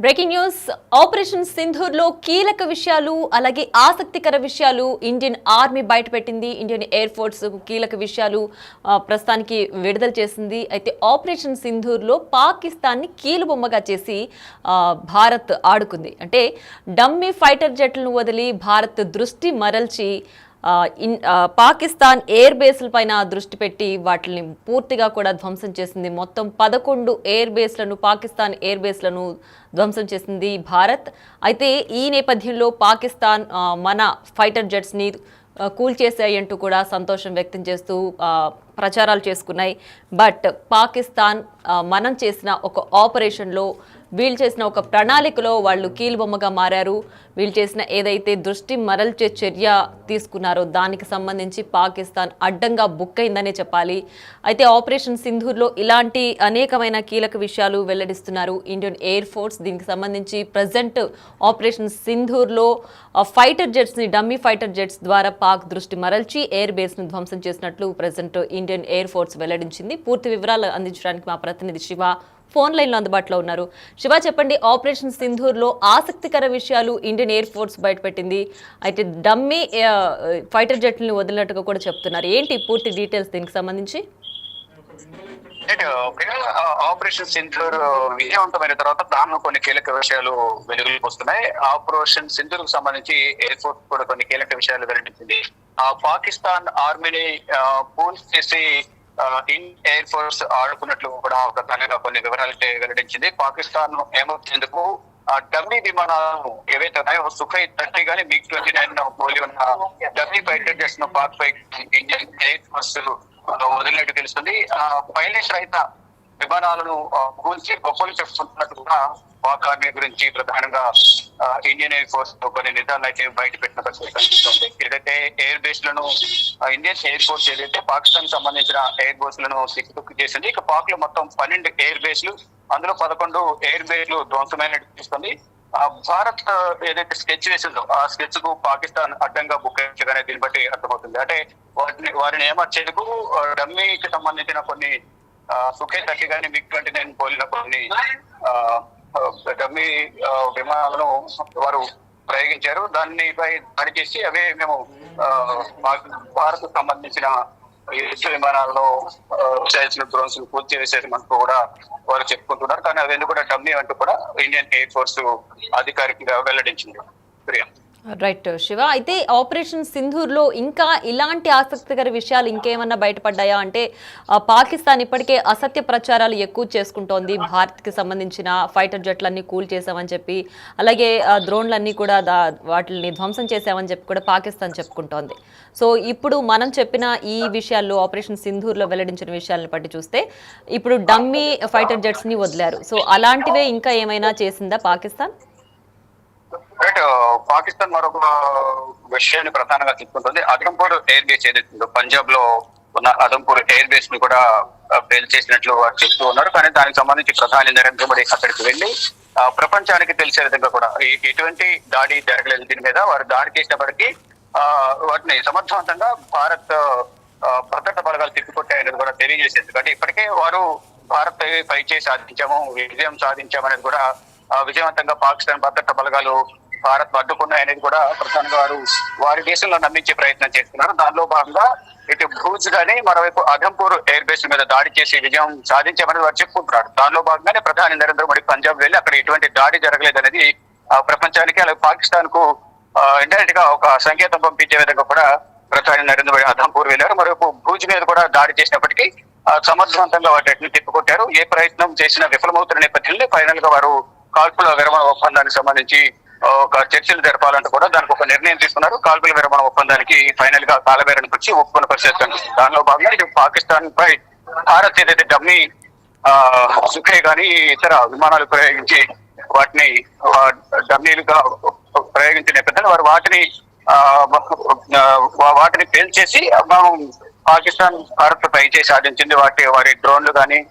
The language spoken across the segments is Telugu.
Breaking news. ఆపరేషన్ సింధూర్ లో కీలక విషయాలు అలాగే ఆసక్తికర విషయాలు ఇండియన్ ఆర్మీ బయటపెట్టింది. ఇండియన్ ఎయిర్ ఫోర్స్ కీలక విషయాలు ప్రస్తుతానికి విడుదల చేసింది. అయితే ఆపరేషన్ సింధూర్ లో పాకిస్తాన్ ని కీలుబొమ్మగా చేసి భారత్ ఆడుకుంది. అంటే డమ్మీ ఫైటర్ జెట్లను వదిలి భారత్ దృష్టి మరల్చి పాకిస్తాన్ ఎయిర్ బేస్ల పైన దృష్టి పెట్టి వాటిని పూర్తిగా కూడా ధ్వంసం చేసింది. మొత్తం 11 ఎయిర్ బేస్లను పాకిస్తాన్ ఎయిర్ బేస్లను ధ్వంసం చేసింది భారత్. అయితే ఈ నేపథ్యంలో పాకిస్తాన్ మన ఫైటర్ జెట్స్ని కూల్చేశాయంటూ కూడా సంతోషం వ్యక్తం చేస్తూ ప్రచారాలు చేసుకున్నాయి. బట్ పాకిస్తాన్ మనం చేసిన ఒక ఆపరేషన్లో వీళ్ళు చేసిన ఒక ప్రణాళికలో వాళ్ళు కీలుబొమ్మగా మారారు. వీళ్ళు చేసిన ఏదైతే దృష్టి మరల్చే చర్య తీసుకున్నారో దానికి సంబంధించి పాకిస్తాన్ అడ్డంగా బుక్ అయిందనే చెప్పాలి. అయితే ఆపరేషన్ సింధూర్లో ఇలాంటి అనేకమైన కీలక విషయాలు వెల్లడిస్తున్నారు ఇండియన్ ఎయిర్ ఫోర్స్. దీనికి సంబంధించి ప్రజెంట్ ఆపరేషన్ సింధూర్లో ఫైటర్ జెట్స్ని డమ్మీ ఫైటర్ జెట్స్ ద్వారా పాక్ దృష్టి మరల్చి ఎయిర్ బేస్ను ధ్వంసం చేసినట్లు ప్రజెంట్ ఇండియన్ ఎయిర్ ఫోర్స్ వెల్లడించింది. పూర్తి వివరాలు అందించడానికి మా ప్రతినిధి శివ ఫోన్ లైన్లో అందుబాటులో ఉన్నారు. శివ, చెప్పండి, ఆపరేషన్ సింధూర్లో ఆసక్తికర విషయాలు ఇండియన్ ఎయిర్ ఫోర్స్ బయటపెట్టింది. అయితే డమ్మీ ఫైటర్ జెట్లను వదిలినట్టుగా కూడా చెప్తున్నారు. ఏంటి పూర్తి డీటెయిల్స్ దీనికి సంబంధించి? ఆపరేషన్ సింధూర్ విజయవంతమైన తర్వాత దానిలో కొన్ని కీలక విషయాలు వెలుగులోకి వస్తున్నాయి. ఆపరేషన్ సింధూర్ కు సంబంధించి ఎయిర్ ఫోర్స్ కూడా కొన్ని కీలక విషయాలు వెల్లడించింది. పాకిస్తాన్ ఆర్మీని పూల్ చేసి ఎయిర్ ఫోర్స్ ఆడుకున్నట్లు కూడా ఒక తనగా కొన్ని వివరాలు వెల్లడించింది. పాకిస్తాన్ ఏమవుతుందుకు డమ్మీ విమానాలను ఏవైతే ఉన్నాయో సుఖై 30 కానీ MiG-29 పోలి ఉన్న డమ్మీ ఫైటర్ జెట్స్ ను పాక్ ఇండియన్ ఎయిర్ ఫోర్స్ వదిలినట్టు తెలుస్తుంది. పైలట్ రహిత విమానాలను కూల్చి గొప్పలు చెప్తున్నట్టు కూడా పాక్ ఆర్మీ గురించి ప్రధానంగా ఇండియన్ ఎయిర్ ఫోర్స్ కొన్ని నిర్ధారణ అయితే బయట పెట్టిన పరిస్థితి కనిపిస్తుంది. ఏదైతే ఎయిర్ బేస్ లను ఇండియన్ ఎయిర్ ఫోర్స్ ఏదైతే పాకిస్తాన్ సంబంధించిన ఎయిర్ బేస్ లను సిక్కు చేసింది. ఇక పాక్ లో మొత్తం 12 ఎయిర్ బేస్లు, అందులో 11 ఎయిర్ బేస్లు ధ్వంసమైనట్టు తెలుస్తుంది. భారత్ ఏదైతే స్కెచ్ వేసిందో ఆ స్కెచ్ కు పాకిస్తాన్ అడ్డంగా బుక్ అయ్యగానే దీన్ని బట్టి అర్థమవుతుంది. అంటే వారిని ఏమర్చేందుకు డమ్మీకి సంబంధించిన కొన్ని సుఖే 30 కానీ MiG-29 పోలిన కొన్ని డమ్మీ విమానాలను వారు ప్రయోగించారు. దానిపై దాడి చేసి అవే మేము భారత్ సంబంధించిన యుద్ధ విమానాలను చేసిన డ్రోన్స్ పూర్తి చేసేసినట్టు కూడా వారు చెప్పుకుంటున్నారు. కానీ అవన్నీ కూడా డమ్మీ అంటూ కూడా ఇండియన్ ఎయిర్ ఫోర్స్ అధికారికంగా వెల్లడించింది. ప్రియా, రైట్ శివ. అయితే ఆపరేషన్ సింధూర్లో ఇంకా ఇలాంటి ఆసక్తికర విషయాలు ఇంకేమన్నా బయటపడ్డాయా? అంటే పాకిస్తాన్ ఇప్పటికే అసత్య ప్రచారాలు ఎక్కువ చేసుకుంటోంది. భారత్కి సంబంధించిన ఫైటర్ జెట్లన్నీ కూల్ చేసామని చెప్పి, అలాగే డ్రోన్లన్నీ కూడా వాటిని ధ్వంసం చేసామని చెప్పి కూడా పాకిస్తాన్ చెప్పుకుంటోంది. సో ఇప్పుడు మనం చెప్పిన ఈ విషయాల్లో ఆపరేషన్ సింధూర్లో వెల్లడించిన విషయాలను బట్టి చూస్తే ఇప్పుడు డమ్మీ ఫైటర్ జెట్స్ని వదిలారు. సో అలాంటివే ఇంకా ఏమైనా చేసిందా పాకిస్తాన్? పాకిస్తాన్ మరొక విషయాన్ని ప్రధానంగా తీసుకుంటుంది. అదంపూర్ ఎయిర్ బేస్ ఏదైతుందో పంజాబ్ లో ఉన్న అదంపూర్ ఎయిర్ బేస్ ని కూడా పేల్ చేసినట్లు వారు చెప్తూ ఉన్నారు. కానీ దానికి సంబంధించి ప్రధాని నరేంద్ర మోడీ అక్కడికి వెళ్లి ప్రపంచానికి తెలిసే విధంగా కూడా ఎటువంటి దాడి జరగలేదు. దీని మీద వారు దాడి చేసినప్పటికీ వాటిని సమర్థవంతంగా భారత్ భద్రతా బలగాలు తిప్పికొట్టాయనేది కూడా తెలియజేసేది. ఎందుకంటే ఇప్పటికే వారు భారత్ పై చేసి సాధించాము, విజయం సాధించామనేది కూడా విజయవంతంగా పాకిస్తాన్ భద్రతా బలగాలు భారత్ అడ్డుకున్నాయనేది కూడా ప్రధానంగా వారు వారి దేశంలో నమ్మించే ప్రయత్నం చేస్తున్నారు. దానిలో భాగంగా ఇటు భూజ్ గానీ మరోవైపు అదంపూర్ ఎయిర్ బేస్ మీద దాడి చేసి విజయం సాధించామని వారు చెప్పుకుంటున్నారు. దానిలో భాగంగానే ప్రధాని నరేంద్ర మోడీ పంజాబ్ వెళ్లి అక్కడ ఎటువంటి దాడి జరగలేదనేది ప్రపంచానికి, అలాగే పాకిస్తాన్ కు ఇండైరెక్ట్ గా ఒక సంకేతం పంపించే విధంగా కూడా ప్రధాని నరేంద్ర మోడీ అదంపూర్ వెళ్లారు. మరోవైపు భూజ్ మీద కూడా దాడి చేసినప్పటికీ సమర్థవంతంగా వాటిని తిప్పుకొట్టారు. ఏ ప్రయత్నం చేసినా విఫలమవుతున్న నేపథ్యంలో ఫైనల్ గా వారు కాల్పుల విరమణ ఒప్పందానికి సంబంధించి ఒక చర్చలు జరపాలంటూ కూడా దానికి ఒక నిర్ణయం తీసుకున్నారు. కాల్పుల విరమణ ఒప్పందానికి ఫైనల్ గా కాలబేరానికి వచ్చి ఒప్పుకున్న పరిస్థితి కనిపిస్తుంది. దానిలో భాగంగా ఇది పాకిస్తాన్ పై భారత్ ఏదైతే డమ్మీ సుఖే కానీ ఇతర విమానాలు ప్రయోగించి వాటిని డమ్మీలుగా ప్రయోగించిన నేపథ్యంలో వారు వాటిని పేల్చేసి పాకిస్తాన్ భారత్ పై చేసి సాధించింది. వారి డ్రోన్లు కానీ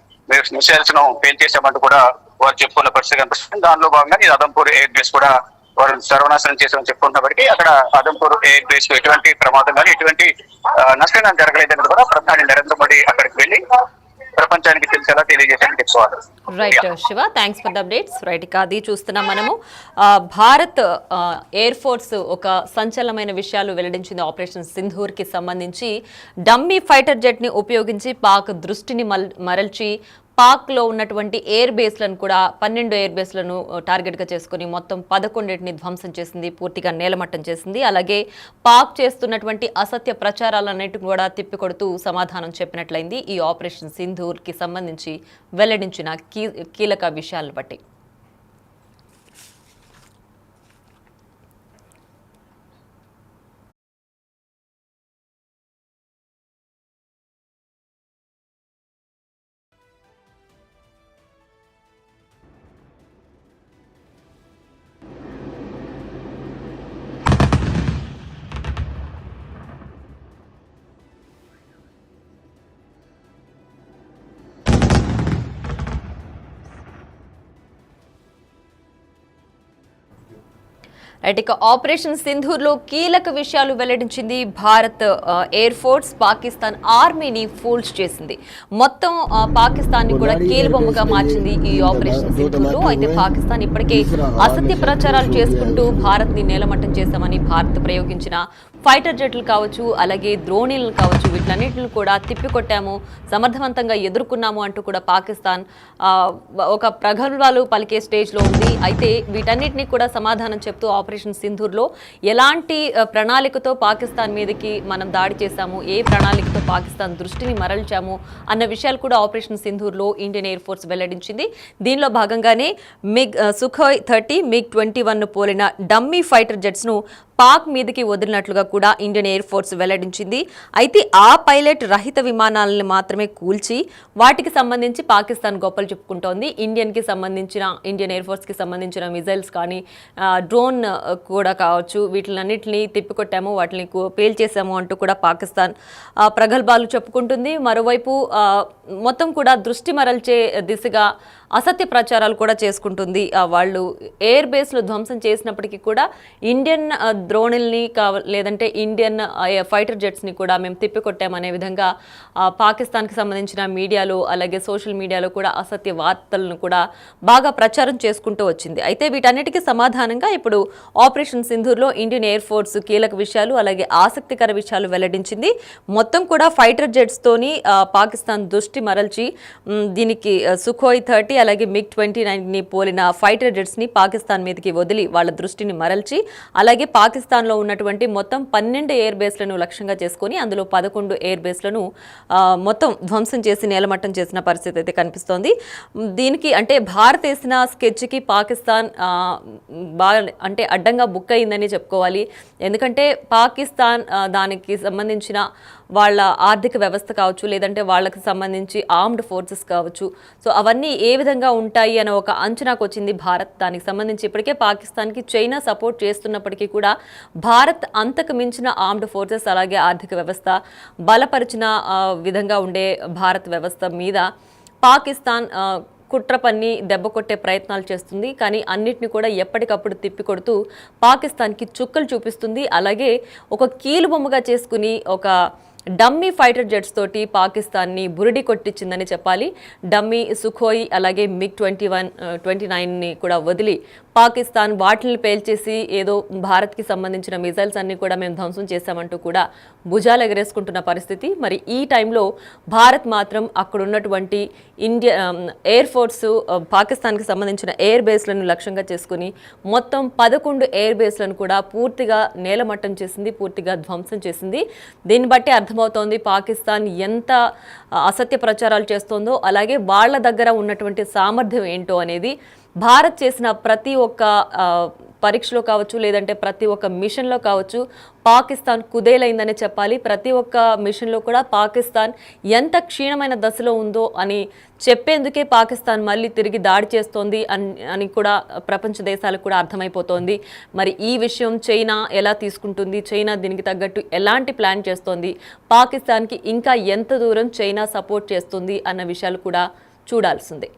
మిసైల్స్ ను పేల్చేసామంటూ కూడా వారు చెప్పుకున్న పరిస్థితి కనిపిస్తుంది. దానిలో భాగంగా ఇది అదంపూర్ ఎయిర్ బేస్ కూడా వారు సర్వనాశనం చేసామని చెప్పుకున్నప్పటికీ అక్కడ అదంపూర్ ఎయిర్ బేస్ ఎటువంటి ప్రమాదం కానీ ఎటువంటి నష్టం కానీ జరగలేదని కూడా ప్రధాని నరేంద్ర మోడీ అక్కడికి వెళ్లి ప్రపంచానికి తెలిసేలా తెలియజేసేందుకు ఎక్కువ. Right Shiva, thanks for the updates. Right, ఇక అది చూస్తున్నాం మనము. భారత్ ఎయిర్ ఫోర్స్ ఒక సంచలనమైన విషయాలు వెల్లడించింది. ఆపరేషన్ సింధూర్ కి సంబంధించి డమ్మీ ఫైటర్ జెట్ ని ఉపయోగించి పాక్ దృష్టిని మరల్చి పాక్లో ఉన్నటువంటి ఎయిర్ బేస్లను కూడా 12 ఎయిర్ బేస్లను టార్గెట్గా చేసుకుని మొత్తం 11ని ధ్వంసం చేసింది, పూర్తిగా నేలమట్టం చేసింది. అలాగే పాక్ చేస్తున్నటువంటి అసత్య ప్రచారాలన్నిటిని కూడా తిప్పికొడుతూ సమాధానం చెప్పినట్లయింది ఈ ఆపరేషన్ సింధూర్కి సంబంధించి వెల్లడించిన కీలక విషయాలను బట్టి. రైట్, ఇక ఆపరేషన్ సింధూర్లో కీలక విషయాలు వెల్లడించింది భారత్ ఎయిర్ ఫోర్స్. పాకిస్తాన్ ఆర్మీని ఫూల్స్ చేసింది, మొత్తం పాకిస్తాన్ ని కూడా కీలుబొమ్మగా మార్చింది ఈ ఆపరేషన్ సింధూర్లో. అయితే పాకిస్తాన్ ఇప్పటికే అసత్య ప్రచారాలు చేసుకుంటూ భారత్ ని నేలమట్టం చేశామని, భారత్ ప్రయోగించిన ఫైటర్ జెట్లు కావచ్చు, అలాగే ద్రోణీలను కావచ్చు, వీటన్నిటిని కూడా తిప్పికొట్టాము, సమర్థవంతంగా ఎదుర్కొన్నాము అంటూ కూడా పాకిస్తాన్ ఒక ప్రగల్భాలు పలికే స్టేజ్లో ఉంది. అయితే వీటన్నిటిని కూడా సమాధానం చెప్తూ ఆపరేషన్ సింధూర్లో ఎలాంటి ప్రణాళికతో పాకిస్తాన్ మీదకి మనం దాడి చేశాము, ఏ ప్రణాళికతో పాకిస్తాన్ దృష్టిని మరల్చాము అన్న విషయాలు కూడా ఆపరేషన్ సింధూర్లో ఇండియన్ ఎయిర్ ఫోర్స్ వెల్లడించింది. దీనిలో భాగంగానే సుఖోయ్ 30, MiG-21 పోలిన డమ్మీ ఫైటర్ జెట్స్ను పాక్ మీదకి వదిలినట్లుగా కూడా ఇండియన్ ఎయిర్ ఫోర్స్ వెల్లడించింది. అయితే ఆ పైలట్ రహిత విమానాలను మాత్రమే కూల్చి వాటికి సంబంధించి పాకిస్తాన్ గొప్పలు చెప్పుకుంటోంది. ఇండియన్ ఎయిర్ ఫోర్స్కి సంబంధించిన మిజైల్స్ కానీ, డ్రోన్ కూడా కావచ్చు, వీటిలన్నింటినీ తిప్పికొట్టాము, వాటిని పేల్చేసాము అంటూ కూడా పాకిస్తాన్ ప్రగల్భాలు చెప్పుకుంటుంది. మరోవైపు మొత్తం కూడా దృష్టి మరల్చే దిశగా అసత్య ప్రచారాలు కూడా చేసుకుంటుంది. వాళ్ళు ఎయిర్ బేస్లో ధ్వంసం చేసినప్పటికీ కూడా ఇండియన్ ద్రోణుల్ని లేదంటే ఇండియన్ ఫైటర్ జెట్స్ని కూడా మేము తిప్పికొట్టామనే విధంగా పాకిస్తాన్కి సంబంధించిన మీడియాలో, అలాగే సోషల్ మీడియాలో కూడా అసత్య వార్తలను కూడా బాగా ప్రచారం చేసుకుంటూ వచ్చింది. అయితే వీటన్నిటికీ సమాధానంగా ఇప్పుడు ఆపరేషన్ సింధూర్లో ఇండియన్ ఎయిర్ ఫోర్స్ కీలక విషయాలు, అలాగే ఆసక్తికర విషయాలు వెల్లడించింది. మొత్తం కూడా ఫైటర్ జెట్స్తోని పాకిస్తాన్ దృష్టి మరల్చి దీనికి సుఖోయ్ 30 అలాగే MiG-29ని పోలిన ఫైటర్ జెట్స్ని పాకిస్తాన్ మీదకి వదిలి వాళ్ళ దృష్టిని మరల్చి, అలాగే పాకిస్తాన్లో ఉన్నటువంటి మొత్తం 12 ఎయిర్ బేస్లను లక్ష్యంగా చేసుకొని అందులో 11 ఎయిర్ బేస్లను మొత్తం ధ్వంసం చేసి నేలమట్టం చేసిన పరిస్థితి అయితే కనిపిస్తోంది. దీనికి అంటే భారత్ వేసిన స్కెచ్కి పాకిస్తాన్ బాగా అంటే అడ్డంగా బుక్ అయిందని చెప్పుకోవాలి. ఎందుకంటే పాకిస్తాన్ దానికి సంబంధించిన వాళ్ళ ఆర్థిక వ్యవస్థ కావచ్చు, లేదంటే వాళ్ళకి సంబంధించి ఆర్మ్డ్ ఫోర్సెస్ కావచ్చు, సో అవన్నీ ఏ విధంగా ఉంటాయి అనే ఒక అంచనాకు వచ్చింది భారత్. దానికి సంబంధించి ఇప్పటికే పాకిస్తాన్కి చైనా సపోర్ట్ చేస్తున్నప్పటికీ కూడా భారత్ అంతకు మించిన ఆర్మ్డ్ ఫోర్సెస్ అలాగే ఆర్థిక వ్యవస్థ బలపరిచిన విధంగా ఉండే భారత్ వ్యవస్థ మీద పాకిస్తాన్ కుట్ర పన్ని దెబ్బ కొట్టే ప్రయత్నాలు చేస్తుంది. కానీ అన్నిటిని కూడా ఎప్పటికప్పుడు తిప్పికొడుతూ పాకిస్తాన్కి చుక్కలు చూపిస్తుంది. అలాగే ఒక కీలుబొమ్మగా చేసుకుని ఒక డమ్మీ ఫైటర్ జెట్స్ తోటి పాకిస్తాన్ని బురిడి కొట్టించిందని చెప్పాలి. డమ్మీ సుఖోయ్ అలాగే MiG-29ని కూడా వదిలి పాకిస్తాన్ వాటిని పేల్చేసి ఏదో భారత్కి సంబంధించిన మిజైల్స్ అన్ని కూడా మేము ధ్వంసం చేశామంటూ కూడా భుజాలు ఎగరేసుకుంటున్న పరిస్థితి. మరి ఈ టైంలో భారత్ మాత్రం అక్కడ ఉన్నటువంటి ఎయిర్ ఫోర్స్ పాకిస్తాన్కి సంబంధించిన ఎయిర్ బేస్లను లక్ష్యంగా చేసుకుని మొత్తం 11 ఎయిర్ బేస్లను కూడా పూర్తిగా నేలమట్టం చేసింది, పూర్తిగా ధ్వంసం చేసింది. దీన్ని బట్టి అర్థమవుతోంది పాకిస్తాన్ ఎంత అసత్య ప్రచారాలు చేస్తోందో, అలాగే వాళ్ళ దగ్గర ఉన్నటువంటి సామర్థ్యం ఏంటో అనేది. భారత్ చేసిన ప్రతి ఒక్క పరీక్షలో కావచ్చు, లేదంటే ప్రతి ఒక్క మిషన్లో కావచ్చు పాకిస్తాన్ కుదేలైందనే చెప్పాలి. ప్రతి ఒక్క మిషన్లో కూడా పాకిస్తాన్ ఎంత క్షీణమైన దశలో ఉందో అని చెప్పేందుకే పాకిస్తాన్ మళ్ళీ తిరిగి దాడి చేస్తోంది అని కూడా ప్రపంచ దేశాలకు కూడా అర్థమైపోతోంది. మరి ఈ విషయం చైనా ఎలా తీసుకుంటుంది, చైనా దీనికి తగ్గట్టు ఎలాంటి ప్లాన్ చేస్తోంది, పాకిస్తాన్కి ఇంకా ఎంత దూరం చైనా సపోర్ట్ చేస్తుంది అన్న విషయాలు కూడా చూడాల్సిందే.